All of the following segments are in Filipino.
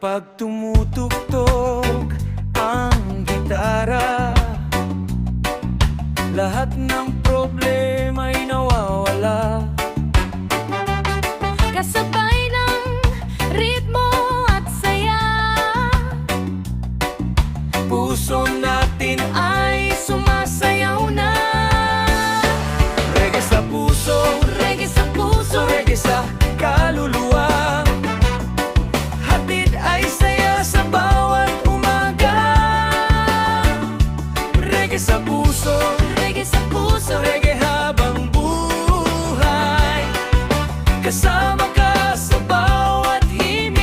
Kapag tumutugtog ang gitara, lahat ng problema'y nawawala. Kasabay ng ritmo at saya, Puso natin ay sumasayaw na. Reggae sa puso, reggae sa puso, reggae sa kaluluwa. Hatid ay saya sa bawat umaga. Reggae sa puso, reggae sa puso, reggae habang buhay. Kasama ka sa bawat himig.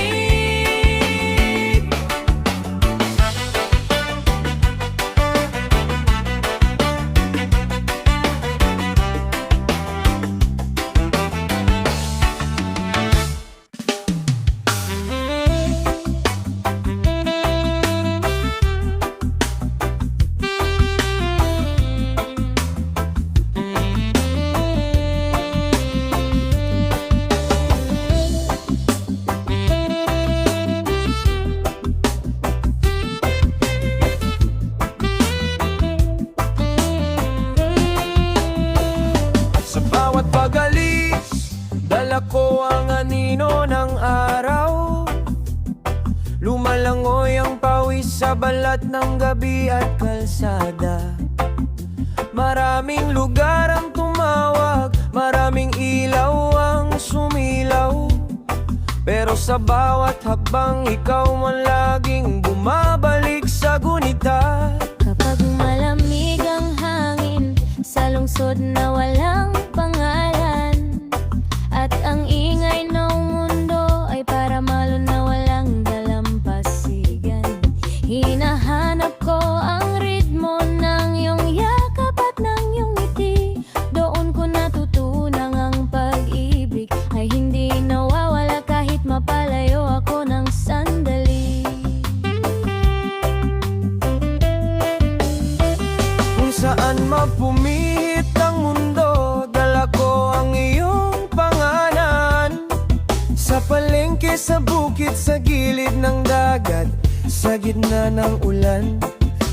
Sa bawat pag-alis, dala ko ang anino ng araw. Lumalangoy ang pawis sa balat ng gabi at kalsada. Maraming lugar ang tumawag, maraming ilaw ang sumilaw. Pero sa bawat hakbang, ikaw man laging bumabalik sa gunita. kapag malamig ang hangin sa lungsod na walang pangalan, at ang ingay ng mundo ay para malo na walang dalampasigan. Hinahanap ko ang ritmo ng iyong yakap at ng iyong ngiti. Doon ko natutunang ang pag-ibig ay hindi nawawala kahit mapalayo ako ng sandali. Kung saan mapumihit ang mundo, dala ko ang iyong pangalan. Sa palengke, sa bukid, sa gilid ng dagat, sa gitna ng ulan.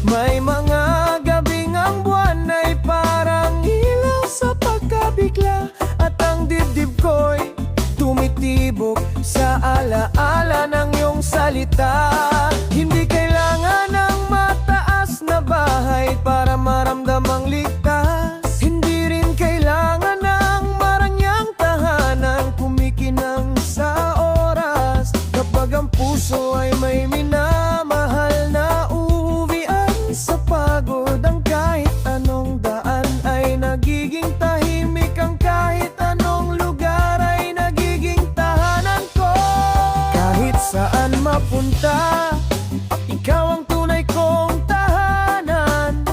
May mga gabing ang buwan ay parang ilaw sa pagkabigla. At ang dibdib ko'y tumitibok sa alaala ng iyong salita. Hindi kailangan ng mataas na bahay para maramdamang ligtas. Hindi rin kailangan ng maranyang tahanan kumikinang sa oras. Kapag ang puso ay may minamahal na uwian sa pagod, ang kahit anong daan ay nagiging tahimik. Ang kahit anong lugar ay nagiging tahanan ko. Kahit saan mapunta, ikaw ang tunay kong tahanan.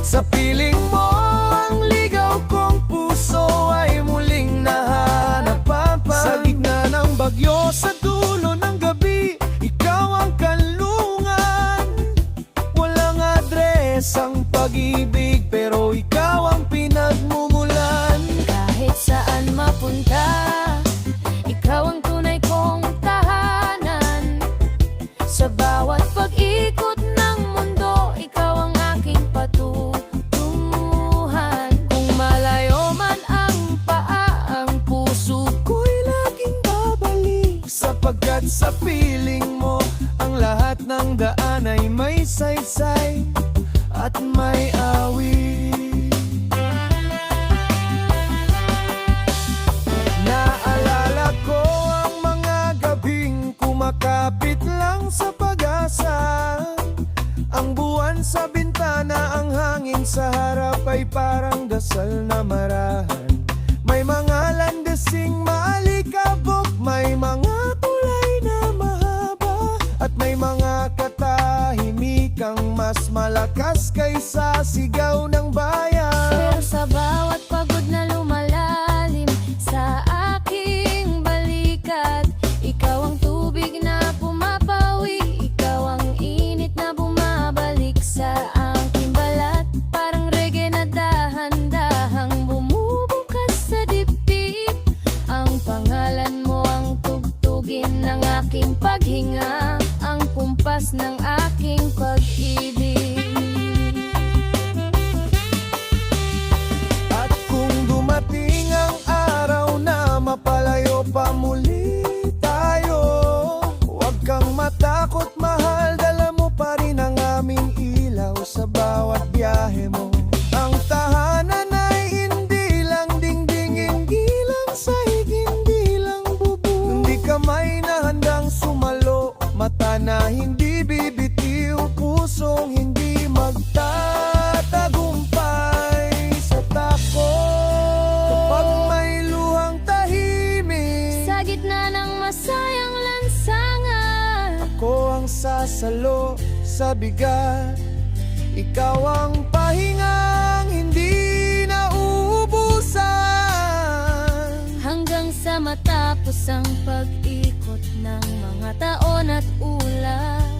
Sa piling mo ang ligaw kong puso ay muling nahanap pa. Sa gitna ng bagyo, sa dulo ng gabi, ikaw ang kanlungan. Walang adres ang pag-ibig, pero ikaw ang pinagmumulan. Kahit saan mapunta, ikaw ang tunay kong tahanan. Sa bawat pag-ikot ng mundo, ikaw ang aking patutunguhan. Kung malayo man ang paa, ang puso Ko'y laging babalik, sapagkat sa piling mo ang lahat ng daan ay may saysay at may awit. Naalala ko ang mga gabing kumakapit lang sa pag-asa. Ang buwan sa bintana, ang hangin sa harap ay parang dasal na marahan. May mga landesing maalikabok, may mga tulay na mahaba, at may mga katahimikang mas malakas kaysa sigaw ng bayan. pero sa bawat pagod na lumalalim sa aking balikat, ikaw ang tubig na pumapawi, ikaw ang init na bumabalik sa aking balat. Parang reggae na dahan-dahang bumubukas sa dibdib. Ang pangalan mo ang tugtugin ng aking paghinga. salo sa bigat. Ikaw ang pahingang hindi nauubusan, Hanggang sa matapos ang pag-ikot ng mga taon at ulap.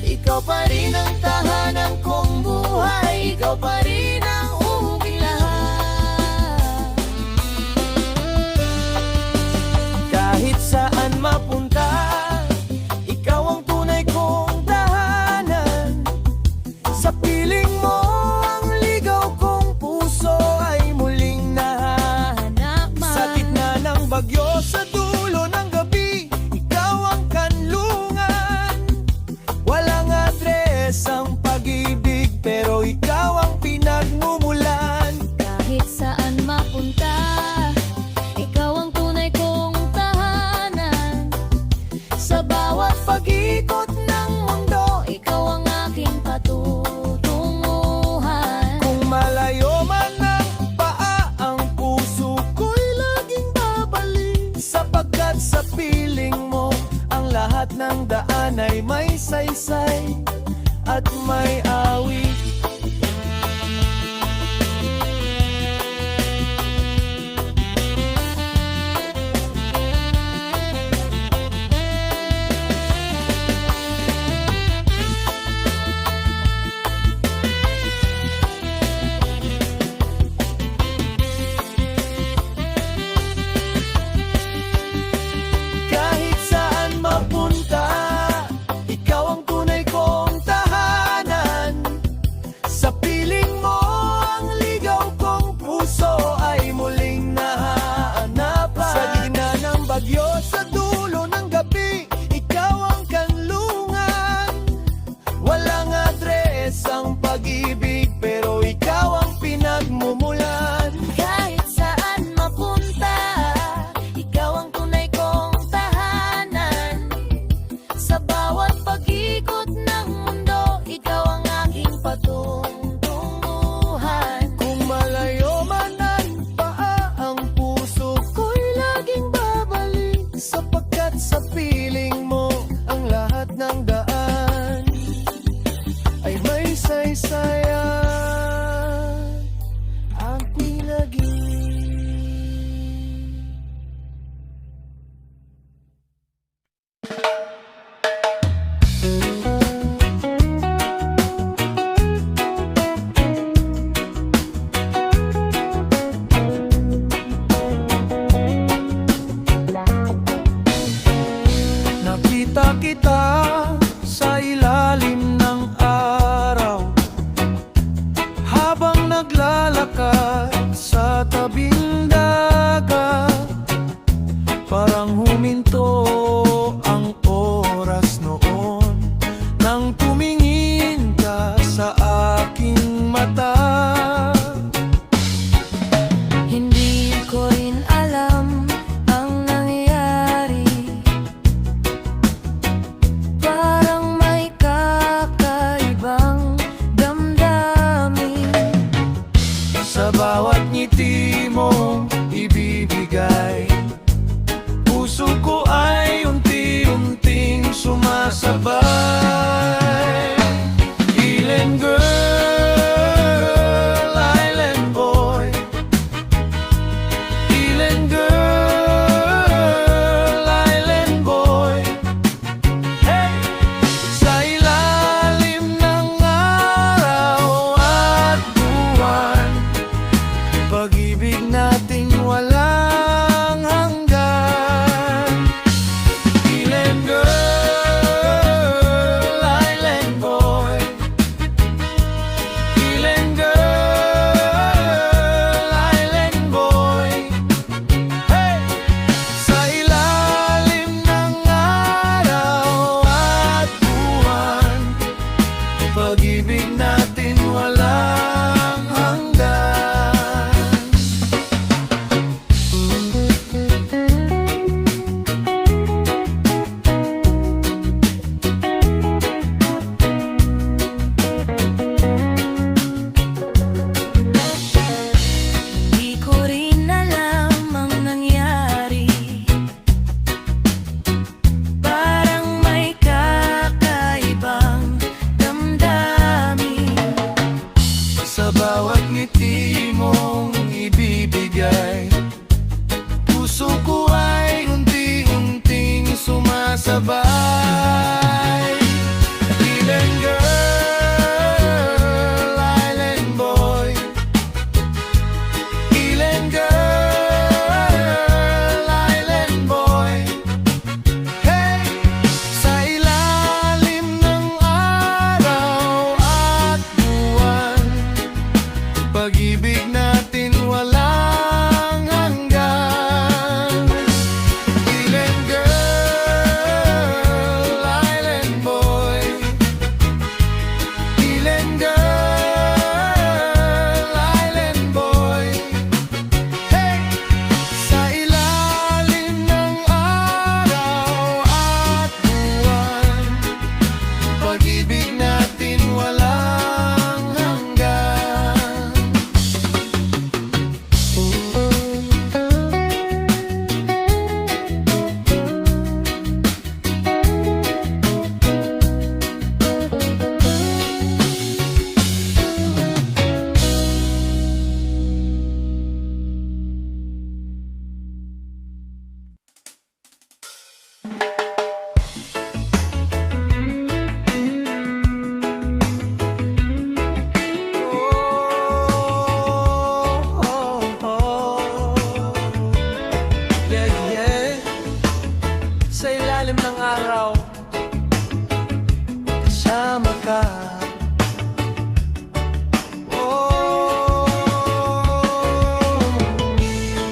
ikaw pa rin ang tahanan kong buhay, ikaw pa rin ang uging lahat. Kahit saan mapunta, ikaw ang tunay kong tahanan. Sa piling mo, ang ligaw kong puso ay muling nahahanap. Sa gitna ng bagyo, sa dulo ng gabi, ikaw ang kanlungan. Walang adres ang pag-ibig, pero ikaw ang pinagmumulan. Kahit saan mapunta, ikaw ang tunay kong tahanan. Sa bawat Pag-ikot ng mundo, ikaw ang aking patutunguhan. kung malayo man ang paa, ang puso ko'y laging babalik. Sapagkat sa piling mo, ang lahat ng daan ay may saysay at may awit. Kahit saan mapunta, ikaw ang tunay kong tahanan. Sa piling mo, ang ligaw kong puso ay muling nahahanapan. Sa gitna ng bagyo, sa dulo ng gabi, ikaw ang kanlungan. Walang adres ang pag-ibig, pero ikaw ang pinagmumulan. Kahit saan mapunta, ikaw ang tunay kong tahanan. Sa bawat pag-ikot ng mundo, ikaw ang aking patutunguhan. Kung malayo man ang paa, ang puso ko'y laging babalik. Sapagkat sa piling mo, ang lahat ng daan ay may saysayan ang pinag-ibig. Nakita kita sa ilalim ng araw, habang naglalakad sa tabing dagat. Parang huminto ang oras noon nang tumingin ka sa aking mata. Hindi ko rin alam ang nangyayari. Parang may kakaibang damdamin. Sa bawat ngiti mong ibibigay, puso ko ay unti-unting sumasabay. Island girl, island boy. Island girl, island boy. Hey! Sa ilalim ng araw at buwan, pag-ibig nating walang hanggan. Island girl, bawat ngiti mong ibibigay. Puso ko ay unti-unting sumasabay. Island girl, island boy. Island girl, island boy. Hey! Sa ilalim ng araw at buwan, pag-ibig natin walang hanggan. Island girl, island boy. Island girl, island boy. Hey! Sa ilalim ng araw at buwan, pag-ibig natin walang hanggan. Yeah, yeah. Sa ilalim ng araw, kasama ka.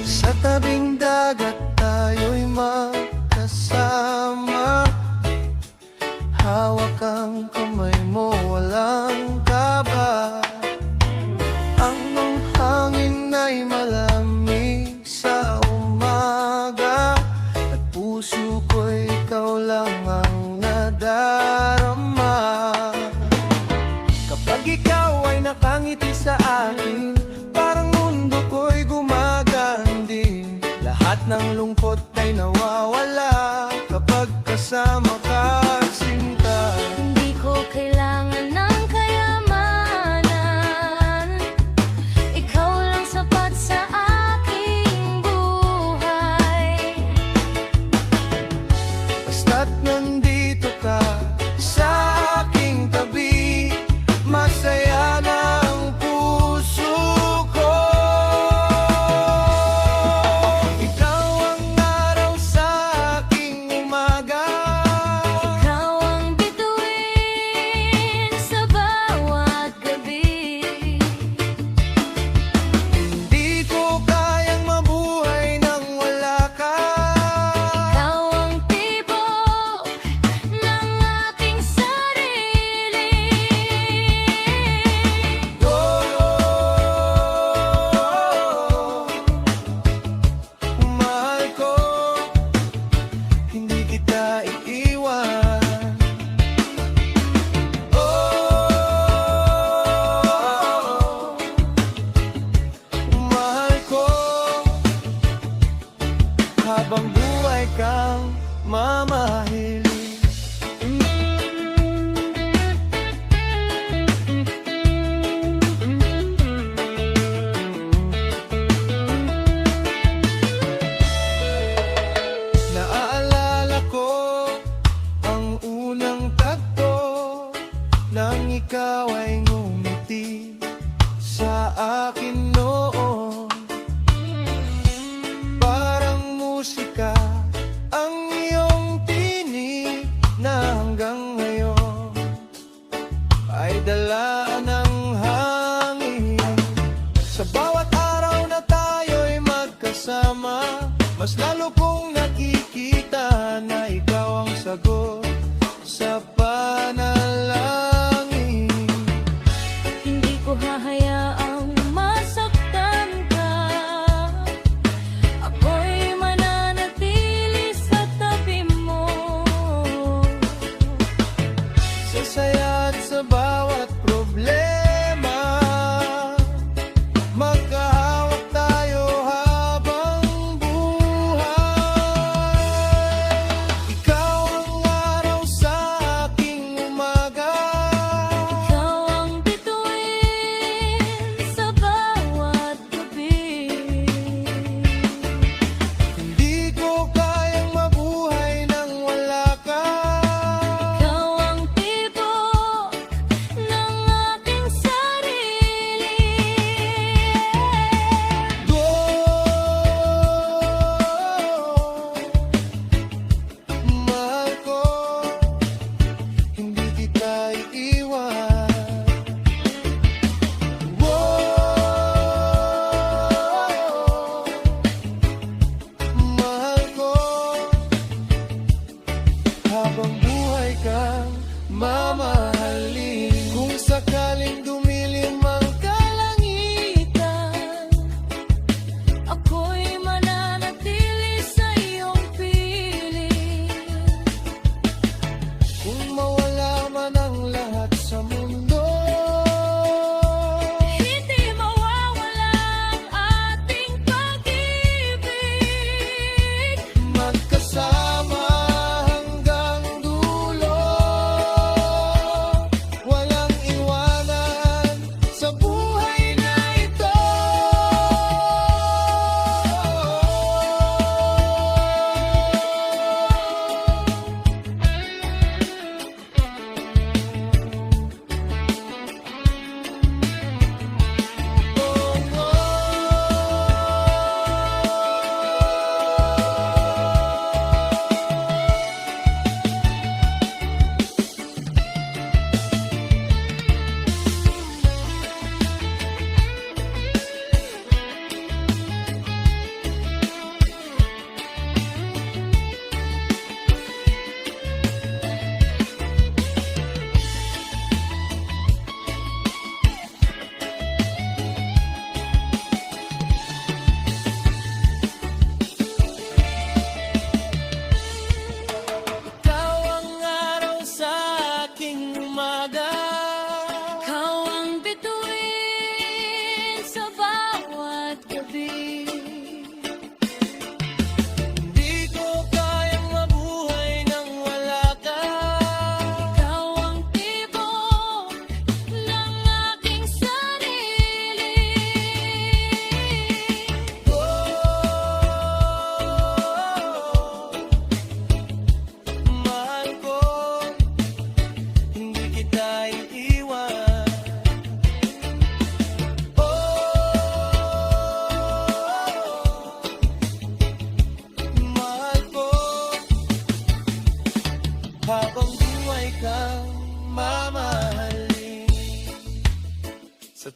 Sa tabing dagat tayo'y magkasama. Hawak ang kamay mo, walang kaba. Ang hangin ay malamig sa umaga, at puso ko'y ikaw lang ang nadarama. Kapag ikaw ay nakangiti sa akin, parang mundo ko'y gumaganding. Lahat ng lungkot ay nawawala kapag kasama ka, sinta. Hindi ko kailangan ng kayamanan, ikaw lang sapat sa aking buhay. Basta't nandito ka sa aking tabi, masaya na ang puso ko. Ikaw ang araw sa aking umaga. Ikaw ang bituin sa bawat gabi. Hindi ko kayang mabuhay nang wala ka. Ikaw ang tibok ng aking sarili. Mahal ko, hindi kita iiwan. Mahal ko, habang buhay kang mamahalin. Naaalala ko ang unang tagpo nang ikaw ay ngumiti sa akin noon. Parang musika ang iyong tinig na hanggang ngayon ay dala ng hangin. Sa bawat araw na tayo'y magkasama, mas lalo kong nakikita na ikaw ang sagot sa panalangin. Hindi ko hahayaang masaktan ka. Ako'y mananatili sa tabi mo. Sa saya at sa bawat problema, magkahawak tayo habang buhay. Ikaw ang araw sa aking umaga. Ikaw ang bituin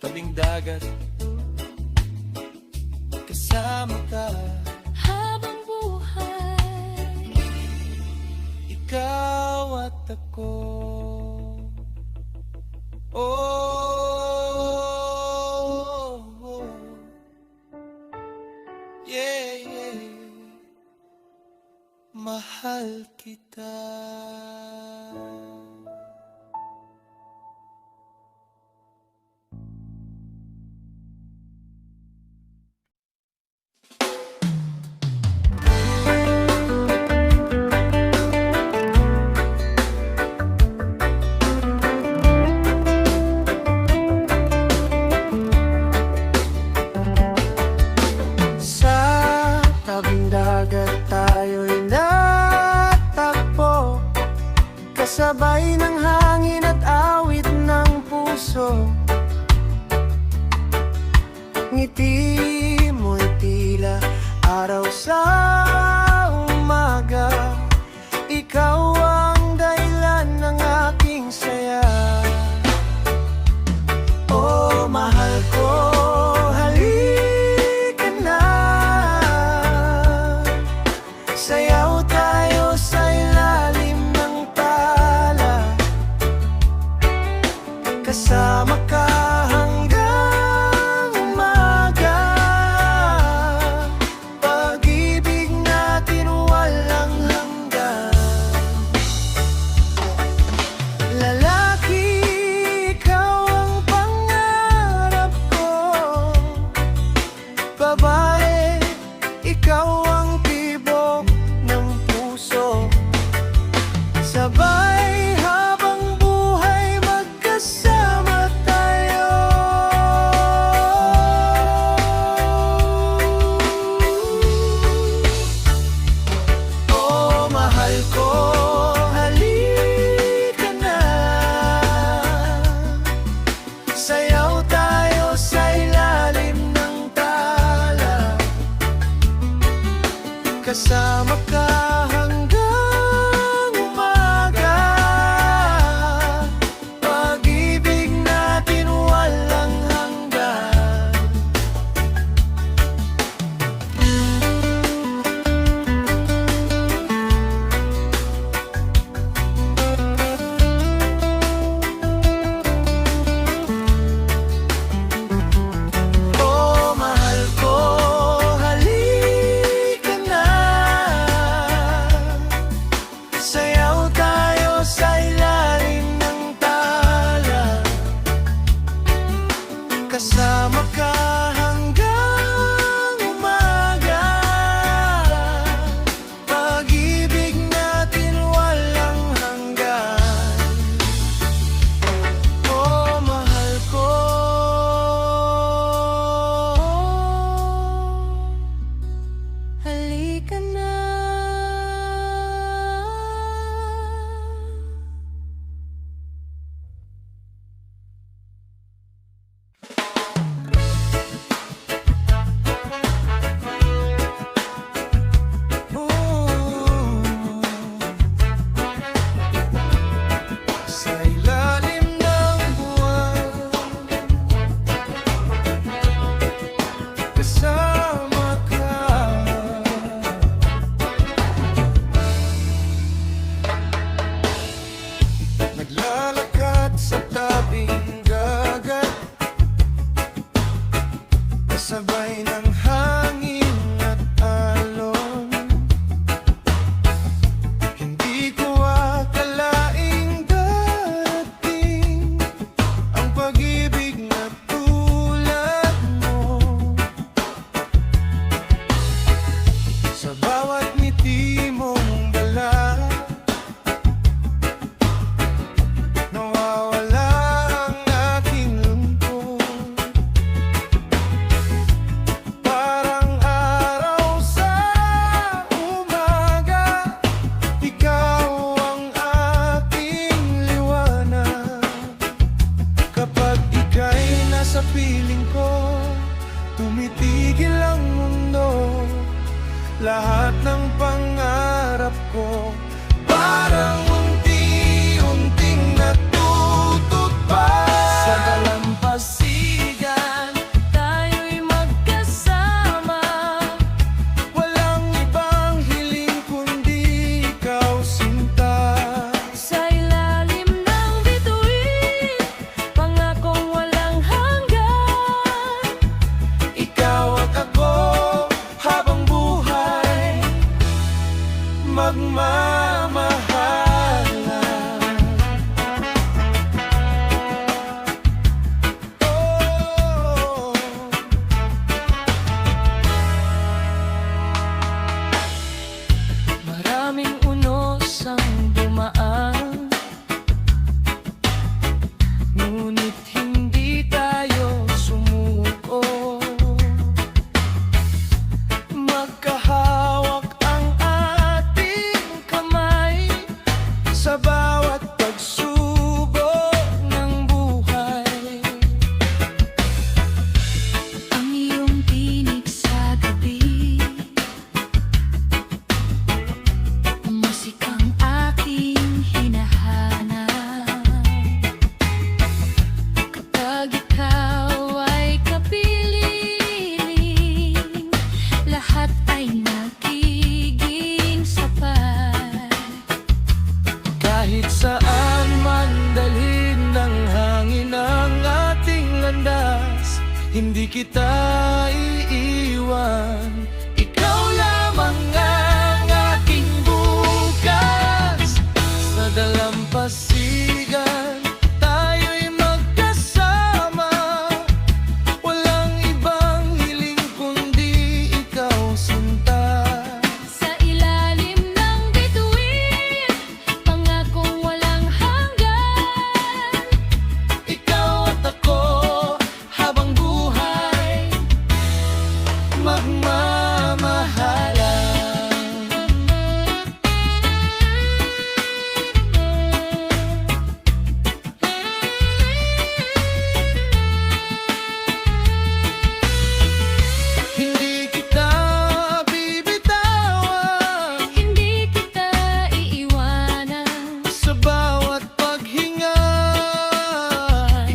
tabing dagat, kasama ka. Habang buhay, Ikaw at ako. Oh, yeah, yeah. Mahal kita. Sa tabing dagat tayo'y natagpo, kasabay ng hangin at awit ng puso. Ngiti mo'y tila araw sa umaga, ikaw ang dahilan ng aking saya. Oh, mahal ko, halika na. Sayaw tayo sa ilalim ng tala, kasama ka hanggang umaga. Pag-ibig natin walang hanggan. Lalaki, ikaw ang pangarap ko. Babae, ikaw ang tibok ng puso. Sabay habang buhay magkasama tayo. Oh, mahal ko, halika na. Sayaw tayo sa ilalim ng tala, kasama ka hanggang umaga. Pag-ibig natin walang hanggan. Oh, mahal ko, halika na. Sayaw tayo sa ilalim ng tala, kasama ka hanggang umaga. Pag-ibig natin walang hanggan. Oh, mahal ko, halika na. Sa ilalim ng buwan, kasama ka. Naglalakad sa tabing dagat, kasabay ng hangin at alon. Hindi ko akalaing darating ang pag-ibig na tulad mo. Sa bawat ngiti mong dala, nawawala ang aking lungkot. Parang araw sa umaga, ikaw ang aking liwanag. Kapag ika'y nasa piling ko, tumitigil ang mundo. Lahat ng pangarap ko parang unti-unting natutupad. Sa dalampasigan ikaw at ako habang buhay magmamahalan. Oh. Maraming unos ang dumaan, ngunit hindi tayo sumuko. Magkahawak ang ating kamay sa bawat pagsubok ng buhay. Ang iyong tinig sa gabi, musikang aking hinahanap. Kapag ikaw ay kapiling, lahat ay nagiging sapat. Kahit saan man dalhin ng hangin ang ating landas, hindi kita iiwan. Ikaw lamang ang aking bukas. Sa dalampasigan tayo'y magkasama, walang ibang hiling kundi ikaw, sinta. Sa ilalim ng bituin, pangakong walang hanggan. Ikaw at ako habang buhay magmamahalan. Hindi kita bibitawan Hindi kita iiwanan. sa bawat paghinga.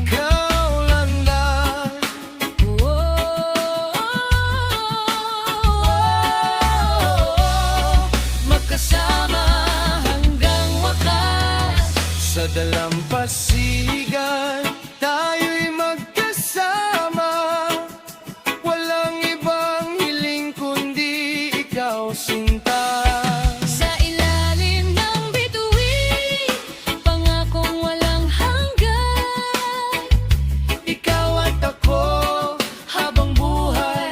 Ikaw lang lang. Magkasama hanggang wakas. Sa dalampasigan tayo'y magkasama, walang ibang hiling kundi ikaw, sinta. Sa ilalim ng bituin, pangakong walang hanggan. Ikaw at ako habang buhay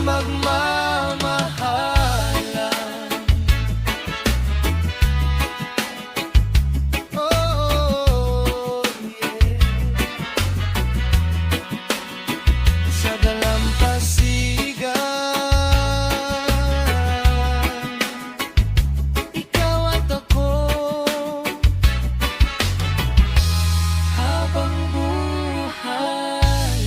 magmamahalan. Oh, yeah. Sa dalampasigan ikaw at ako habang buhay.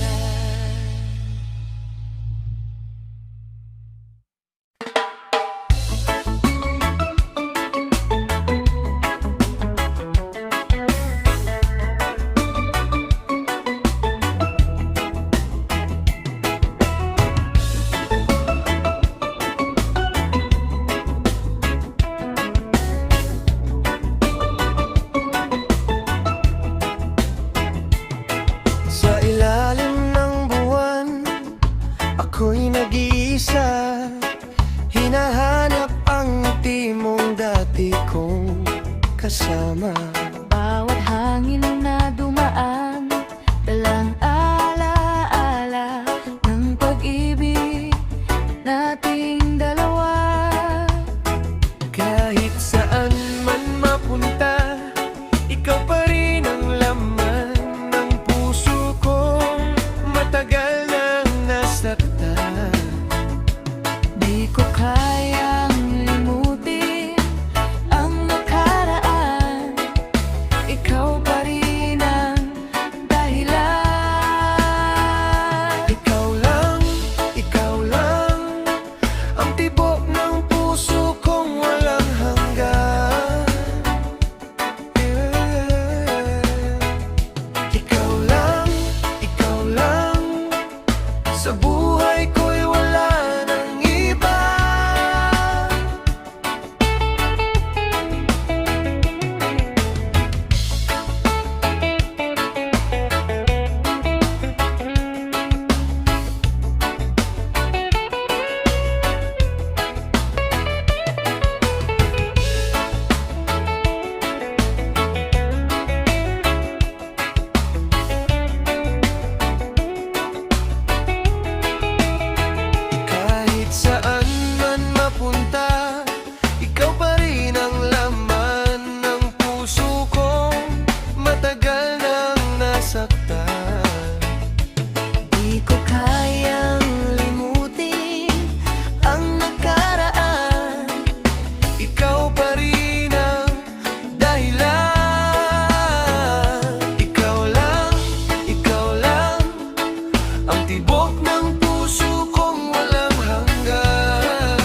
Sa ilalim ng buwan, ako'y nag-iisa. Hinahanap ang ngiti mong dati kong kasama. Bawat hangin na dumaan, dalang alaala ng pag-ibig nating dalawa. Kahit saan man mapunta, ikaw pa rin ang laman ng puso kong matagal nang nasaktan. Di ko kayang limutin ang nakaraan. Ikaw pa rin ang dahilan. Ikaw lang ang tibok ng puso kong walang hanggan. Yeah. Ikaw lang sa buhay tibok ng puso kong walang hanggan.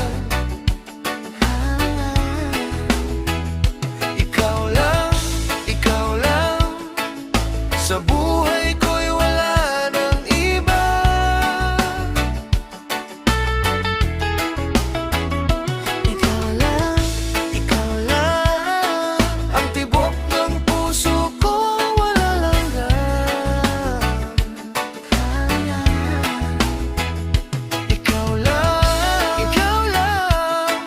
Ikaw lang, sa buhay ko'y wala nang iba. Ikaw lang, ang tibok ng puso ko walang hanggan. Ikaw lang,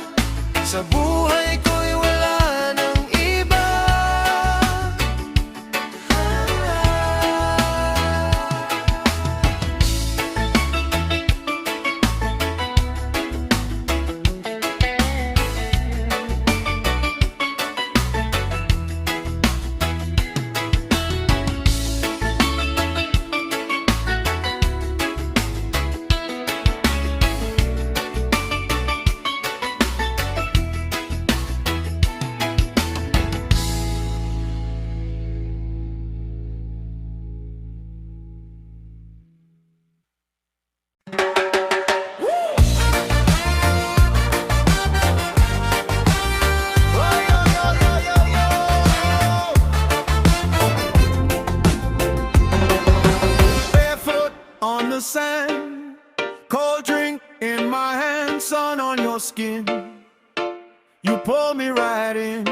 sa buhay ko'y wala nang iba. Barefoot on the sand, cold drink in my hand, sun on your skin. You pull me right in.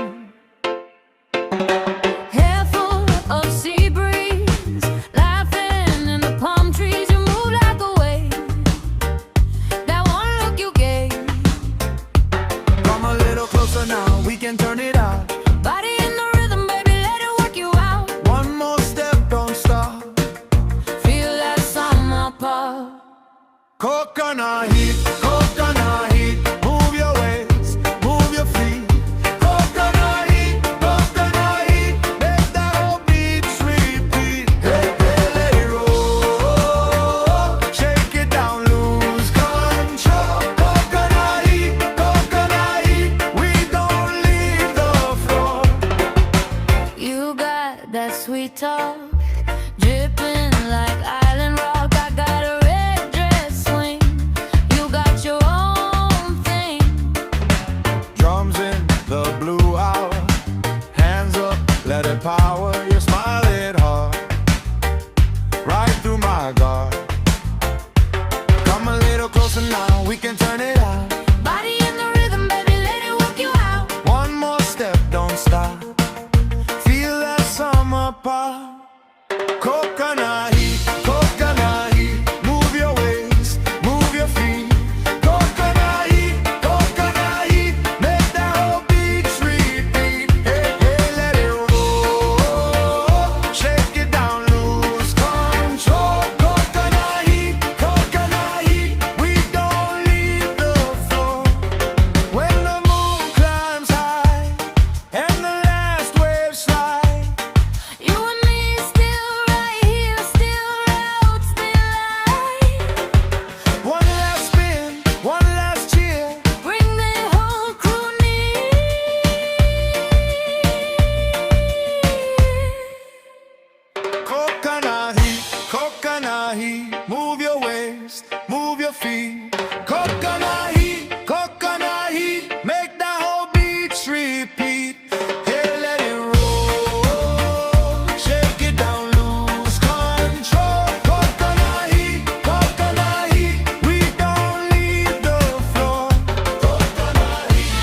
Hair full of sea breeze, laughing in the palm trees. You move like a wave. That one look you gave. Come a little closer now, we can turn it out. Body in the rhythm, baby, let it work you out. One more step, don't stop. Feel that summer pop. Coconut heat, move your waist, move your feet. Coconut heat, make that whole beat repeat. Hey, hey, let it roll, shake it down, lose control. Coconut heat, we don't leave the floor. You got that sweet talk, dripping like island rock. I got a red dress swing. You got your own thing. Drums in the blue hour, hands up, let it power. Your smile it hard, right through my guard. Come a little closer now, we can turn it out. Body in the rhythm, baby, let it work you out. One more step, don't stop. Feel that summer pop. Coconut heat, move your waist, move your feet. Coconut heat, make that whole beat repeat. Hey, hey, let it roll, shake it down, lose control. Coconut heat, we don't leave the floor. When the moon climbs high and the last wave slide, You and me still right here, still out, still alive. one last spin, one last cheer. Bring the whole crew near. Coconut heat, move your waist, move your feet. Coconut heat, make that whole beat repeat. Hey, let it roll, shake it down, lose control. Coconut heat, we don't leave the floor. Coconut heat,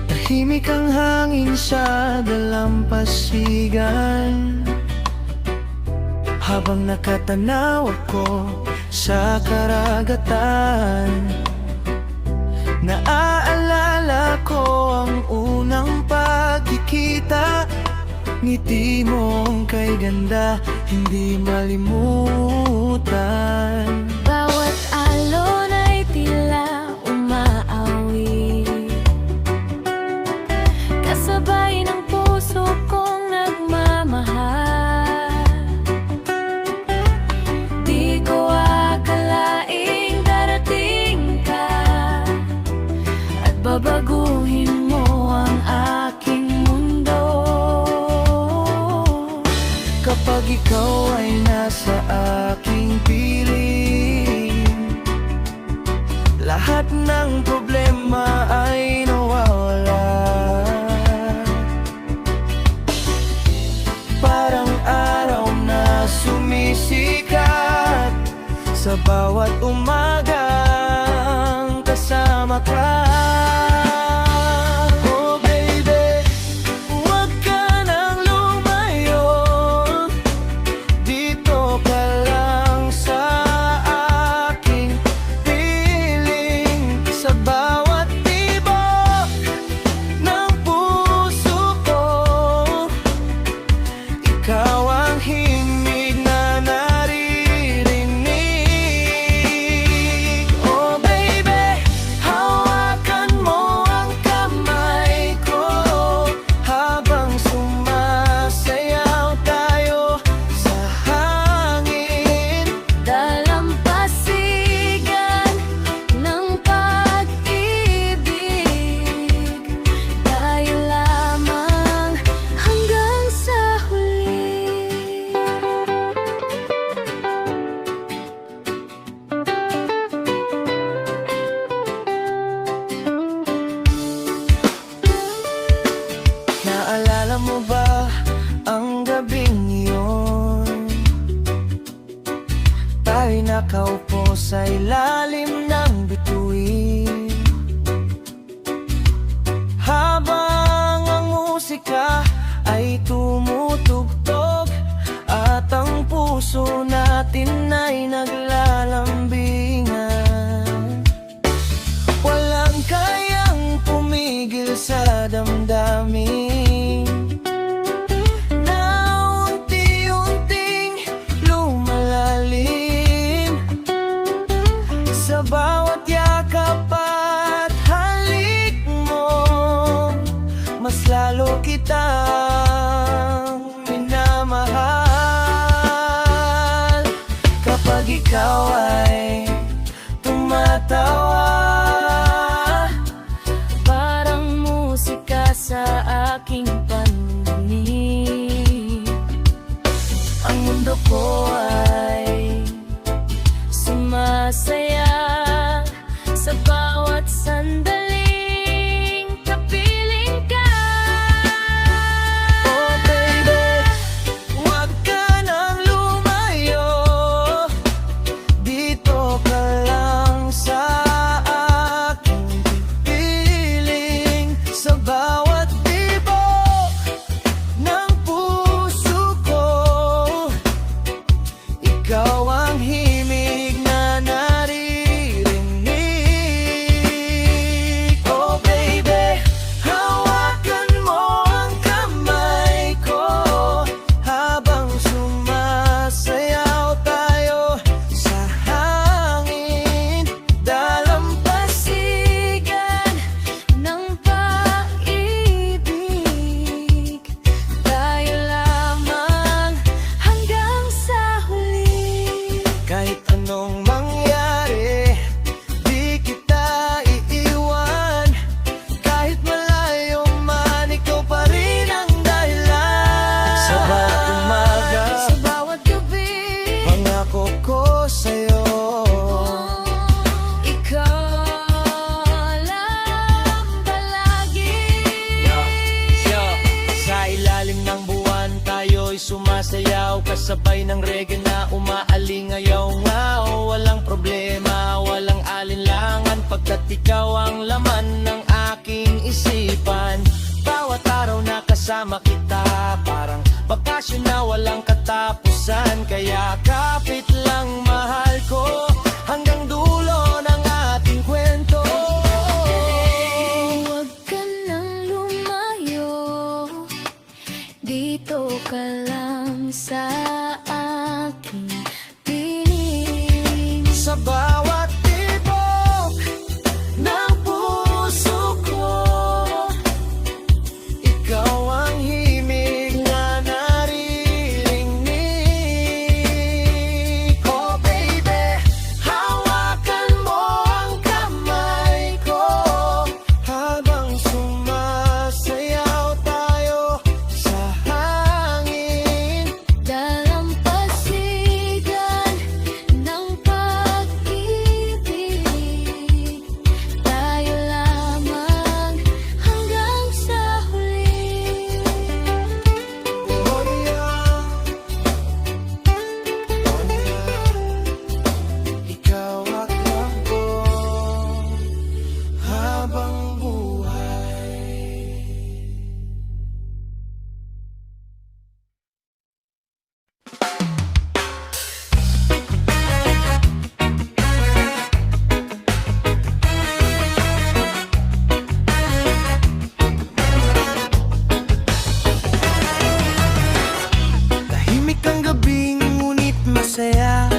Tahimik ang hangin sa dalampasigan, habang nakatanaw ako sa karagatan. Naaalala ko ang Ngiti mong kay ganda, hindi malimutan. Bawat alon ay tila umaawi, kasabay ng puso kong nagmamahal. Di ko akalaing darating ka at babaguhin mo ang aking mundo. Kapag ikaw ay nasa aking piling, lahat ng problema ay nawawala. Parang araw na sumisikat sa bawat umagang kasama ka. Oh baby, huwag ka nang lumayo, dito ka lang sa aking piling. Sa bawat tibok ng puso ko, ikaw ang himig na naririnig. Oh baby, hawakan mo ang kamay ko habang sumasayaw tayo sa hangin. Dalampasigan ng pag-ibig, tayo lamang hanggang sa huli. Naalala mo ba ang gabing iyon? Tayo'y nakaupo sa ilalim ng bituin, habang ang musika ay tumutugtog at ang puso natin ay naglalambingan. Walang kayang pumigil sa damdamin na unti-unting lumalalim. Sa bawat yakap at halik mo, mas lalo kitang minamahal. Kapag ikaw ay tumatawa, Parang musika sa aking pandinig, ang mundo ko ay sumasaya sa bawat sandaling kapiling ka. Oh baby, huwag ka nang lumayo, dito ka lang sa aking piling. Sa bawat tibok ng puso ko, ikaw ang himig na naririnig. Oh baby, hawakan mo ang kamay ko habang sumasayaw tayo sa hangin. Dalampasigan ng pag-ibig, tayo lamang hanggang sa huli. Kahit anong mangyari, di kita iiwan. Kahit malayo man, ikaw pa rin ang dahilan. Sa bawat umaga, Sa bawat gabi, pangako ko sa'yo, ikaw lang palagi. Sa ilalim ng buwan, tayo'y sumasayaw kasabay ng reggae na umaalingayaw-ngaw. Walang problema, walang alinlangan, pagkat ikaw ang laman ng aking isipan. Bawat araw na kasama kita, parang bakasyon na walang katapusan. Kaya kapit lang mahal ko hanggang dulo ng ating kwento. Huwag ka nang lumayo, dito ka lang sa aking piling. Sa bawat tibok ng puso ko, ikaw ang himig na naririnig. Oh baby, hawakan mo ang kamay ko habang sumasayaw tayo sa hangin. Dalampasigan ng pag-ibig, tayo lamang hanggang sa huli. Oh yeah, oh yeah, ikaw at ako habang buhay. Tahimik ang gabi ngunit masaya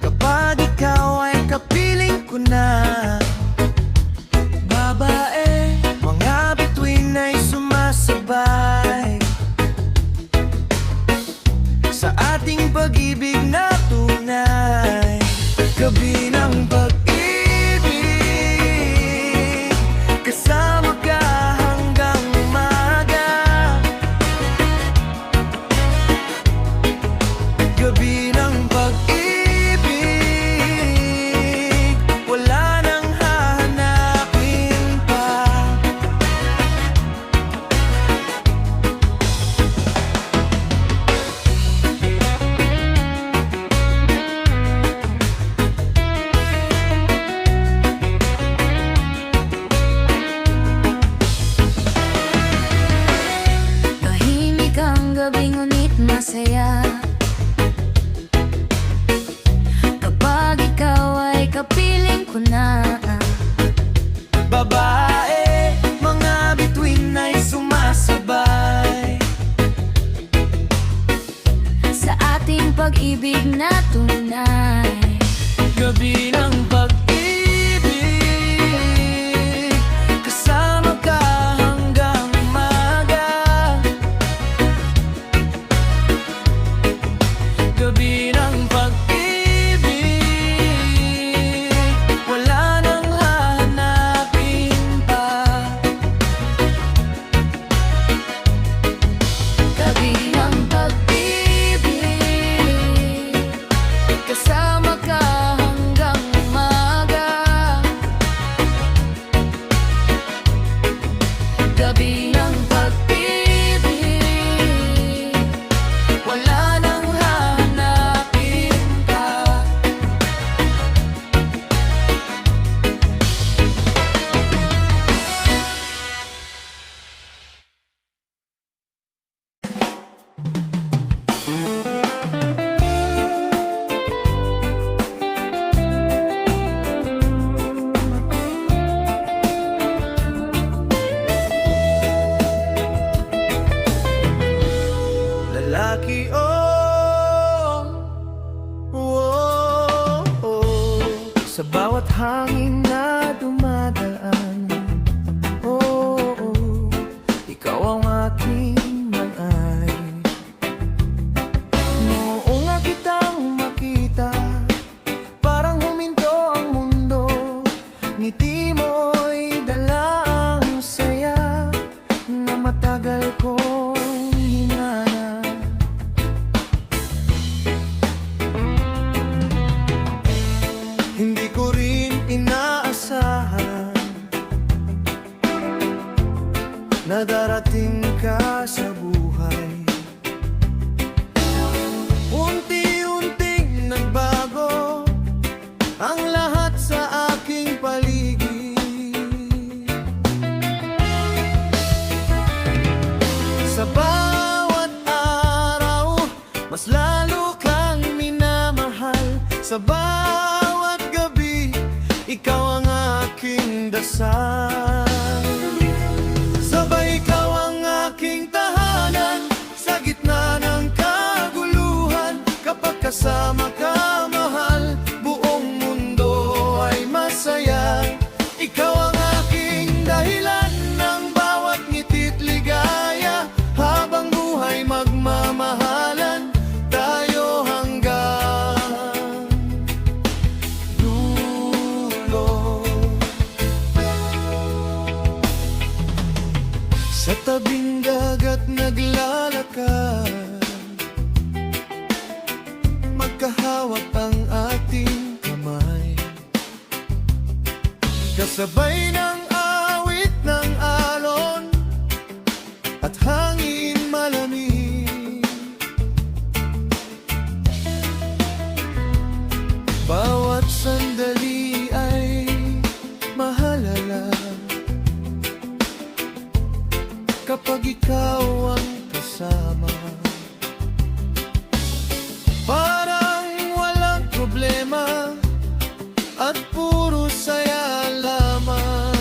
kapag ikaw ay kapiling ko na. Babae, mga bituin ay sumasabay sa ating pag-ibig na tunay. Gabi ng pag-ibig, kasama ka hanggang umaga. Gabi ng pag-ibig, wala nang hahanapin pa. Tahimik ang gabi ngunit masaya kapag ikaw ay kapiling ko na. Babae, mga bituin ay sumasabay Sa ating pag-ibig na tunay. gabi ng pag-ibig, kasama ka hanggang umaga. Gabi ng pag-ibig, wala nang hahanapin pa. Gabi ng pag-ibig, kasama ka hanggang umaga. Gabi ng pag-ibig, wala nang hahanapin pa. Lalaki, oh, oh, oh, sa bawat hangin na dumadaan. Oh, oh, ikaw ang aking malay. Noong nga kitang makita, parang huminto ang mundo. Ngiti mo'y dala ang saya na matagal kong hinanap. Hindi ko rin inaasahan na darating ka sa buhay. Unti-unting nagbago ang lahat sa aking paligid. Sa bawat araw, mas lalo kang minamahal. Sa bawat gabi, ikaw ang aking dasal. Sabay ikaw ang aking kasama ka, mahal, buong mundo ay masaya. Ikaw ang aking dahilan ng bawat ngiti't ligaya. Habang buhay magmamahalan tayo hanggang dulo. Sa tabing dagat naglalakad, magkahawak ang ating kamay, kasabay ng awit ng alon at hangin malamig. Bawat sandali ay mahalala kapag ikaw ang kasama. Parang walang problema at puro saya lamang.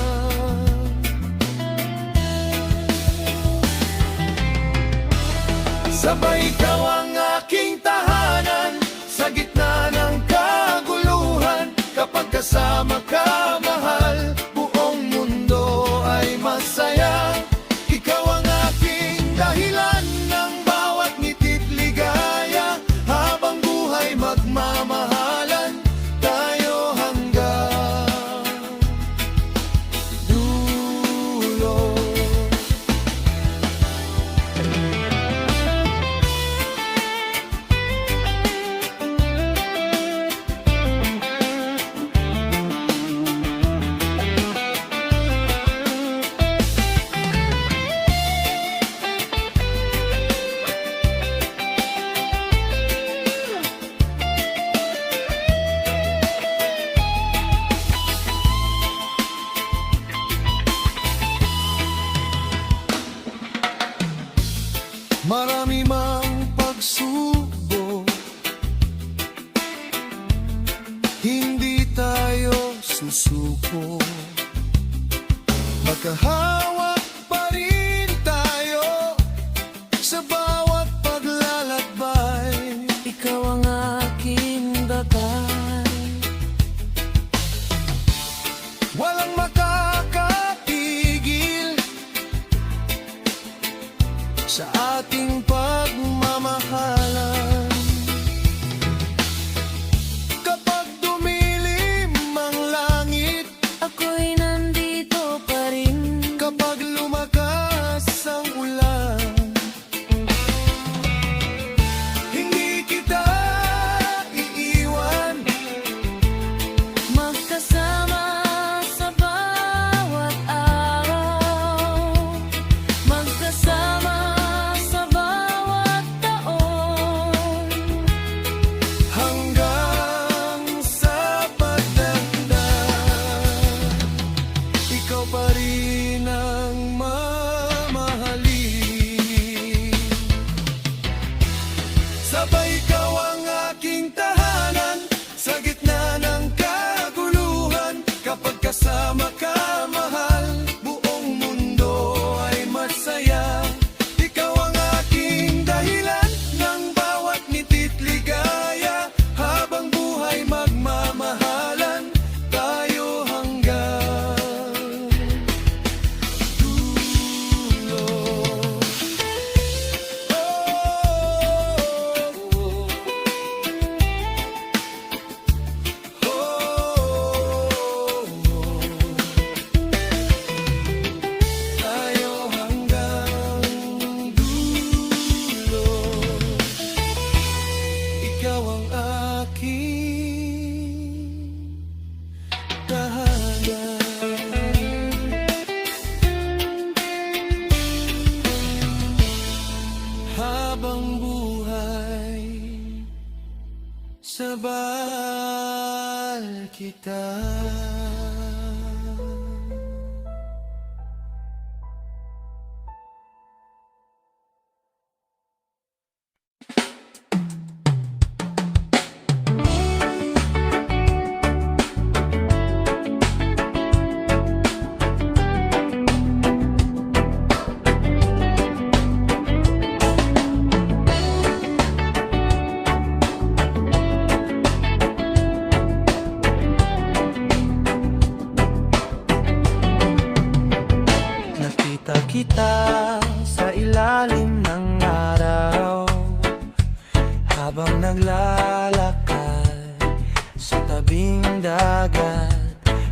Sabay ikaw ang aking tahanan sa gitna ng kaguluhan. Kapag kasama ka, mahal, buong mundo ay masaya. Ikaw ang aking dahilan ng bawat ngiti't ligaya. Habang buhay magmamahalan tayo hanggang dulo. Marami mang pagsubok, hindi tayo susuko. Magkahawak pa rin tayo sa bawat paglalakbay. Ikaw ang aking gagay, walang makakatigil sa ating pagmamahalan. Kapag dumilim ang langit, Ako'y nandito pa rin. kapag lumakas ang ulan, hindi kita iiwan. Magkasama sa bawat araw, magkasama sa bawat taon, Hanggang sa pagtanda, ikaw pa rin ang mamahalin. Sabay ikaw ang aking tahanan sa gitna ng kaguluhan. Kapag kasama ka, mahal, buong mundo ay masaya. Ikaw ang aking dahilan ng bawat ngiti't ligaya. Habang buhay magmamahalan tayo hanggang dulo. Tayo hanggang dulo. Ikaw ang aking tahanan. Habang buhay sabal kita. kita sa ilalim ng araw, habang naglalakad sa tabing dagat.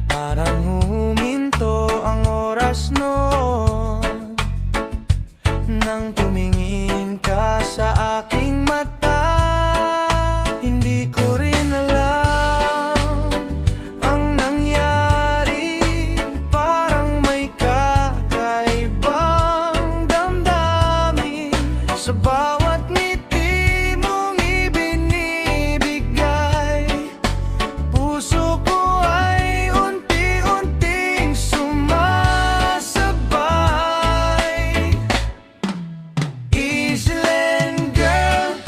Parang huminto ang oras noon nang tumingin ka sa aking mata. Hindi ko rin alam ang nangyari, parang may kakaibang damdamin sa bawat ngiti mong ibinibigay. Puso ko ay unti-unting sumasabay. Island girl,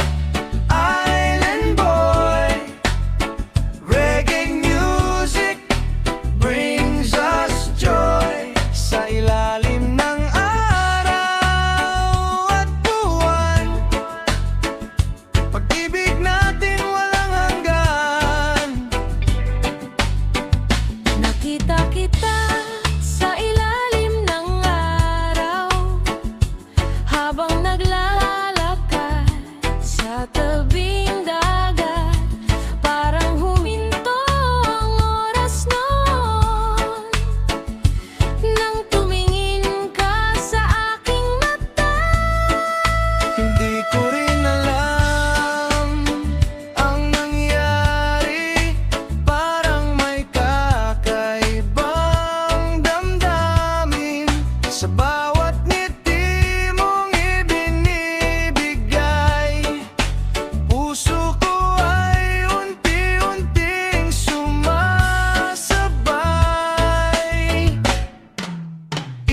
island boy, reggae music brings us joy. Sa ilalim ng araw at buwan, pag-ibig natin walang hanggan. Nakita kita sa ilalim ng araw, habang naglalakad sa tabing dagat. Parang huminto ang oras noon nang tumingin ka sa aking mata. Hindi ko rin alam ang nangyari, parang may kakaibang damdamin sa bawat ngiti mong ibinibigay. Puso ko ay unti-unting sumasabay.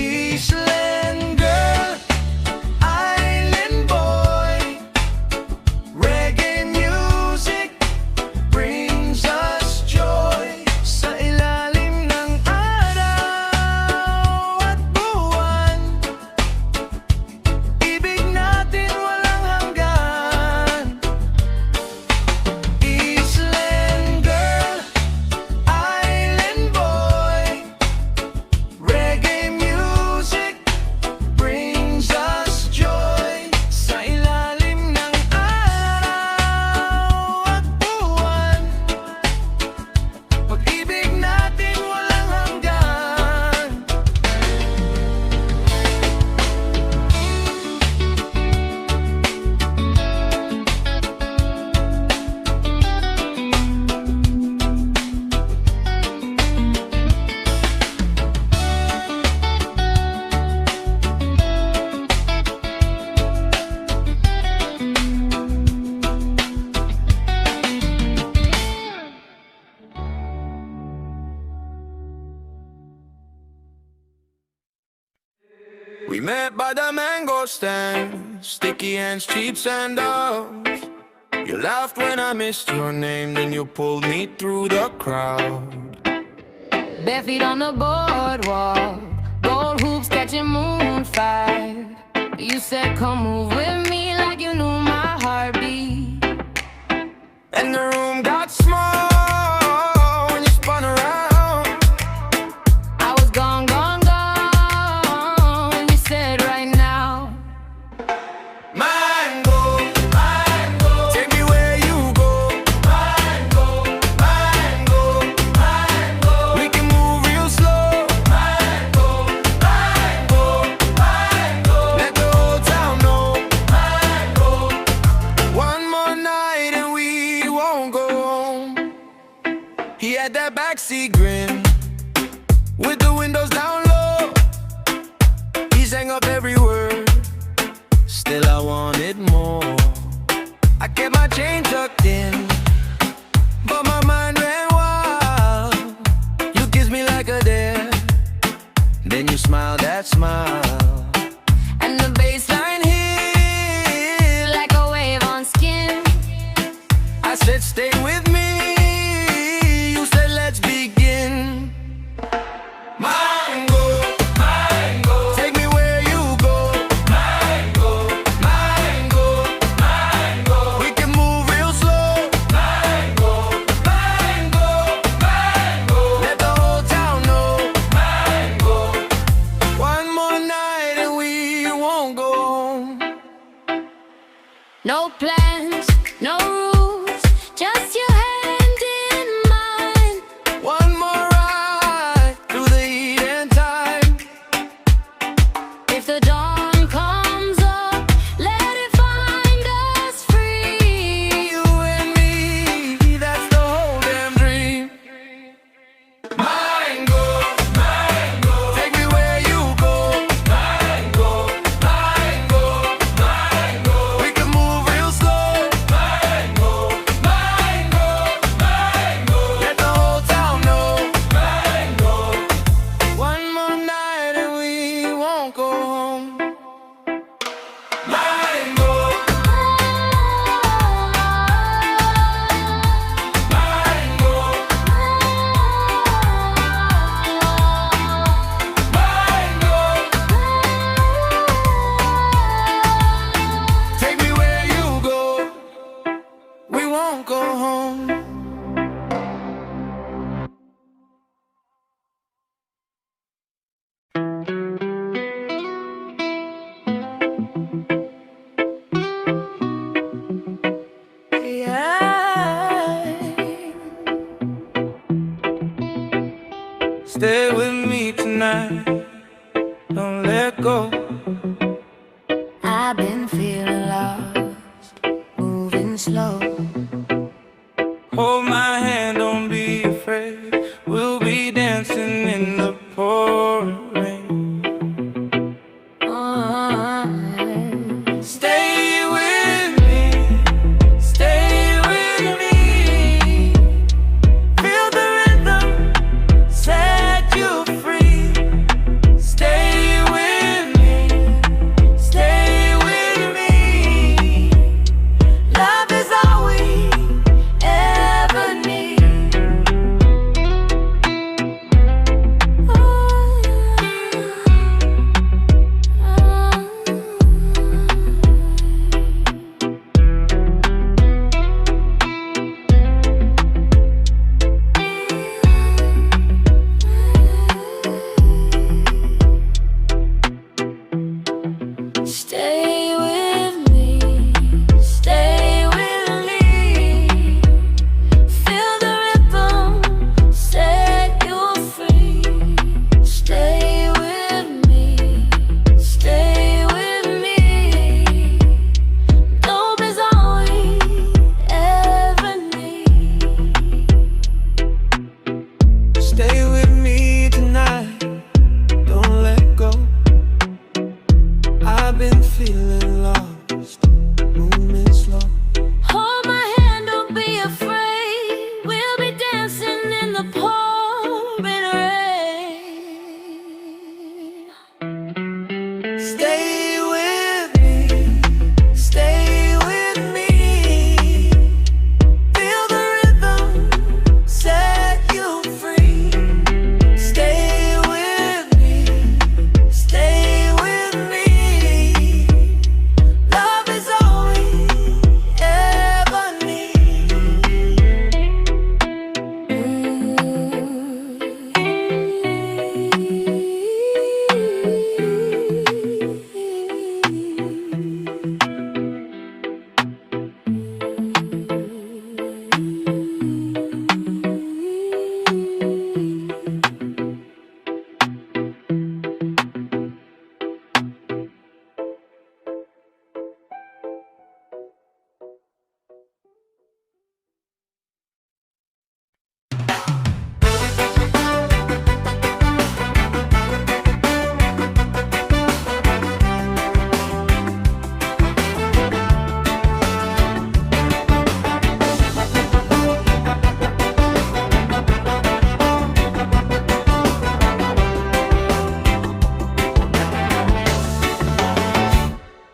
Island girl, island boy, reggae music brings us joy. Sa ilalim ng araw at buwan, ibig natin walang hanggan. Island girl, island boy, reggae music brings us joy. Sa ilalim ng araw at buwan, pag-ibig natin walang hanggan. We met by the mango stand, sticky hands, cheap sandals. You laughed when I missed your name, then you pulled me through the crowd. Bare feet on the boardwalk, gold hoops catching moonfire. You said, come move with me, like you knew my heartbeat. And the room got small when you spun around. I was gone, gone, gone. You said right now. Mango, mango, take me where you go. Mango, mango, mango, we can move real slow. Mango, mango, mango, let the whole town know. Mango, one more night and we won't go home. He had that backseat grin with the windows down low. He sang up every word, still I wanted more. I kept my chain tucked in, but my mind ran wild. You kissed me like a dare, then you smiled that smile. And the baseline hit like a wave on skin. I said stay with me, you said let's begin. Mango, mango, take me where you go. Mango, mango, mango, we can move real slow. Mango, mango, mango, let the whole town know. Mango, one more night No plans, no rules, just your hand in mine. One more ride through the heat and time. If the dawn comes up, let it find us free. You and me, that's the whole damn dream. Mango, mango, take me where you go. Mango, mango, mango, we can move real slow. Mango, mango, mango, let the whole town know. Mango, one more night and we won't go home. Mango, mango, mango, take me where you go. We won't go home. Stay with me tonight, don't let go. I've been feeling lost, moving slow. Hold my hand, don't be afraid. We'll be dancing in the pouring rain. Stay with me, stay with me. Feel the rhythm, set you free. Stay with me, stay with me. Love is all we ever need. Stay with me, stay with me. Feel the rhythm, set you free. Stay with me, stay with me. Dope is all we ever need. Stay with me tonight, don't let go. I've been feeling lost, moving slow. Hold my hand, don't be afraid. We'll be dancing in the pouring rain. Stay with me, stay with me. Feel the rhythm, set you free. Stay with me, stay with me. Love is all we ever need.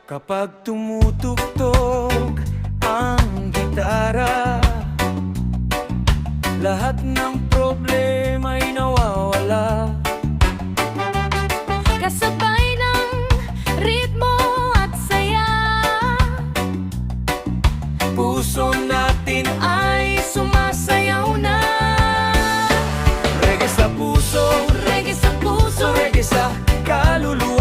Kapag tumutugtog ang gitara, lahat ng problema'y nawawala. Kasabay ng ritmo at saya, Puso natin ay sumasayaw na. Reggae sa puso, reggae sa puso, reggae sa kaluluwa.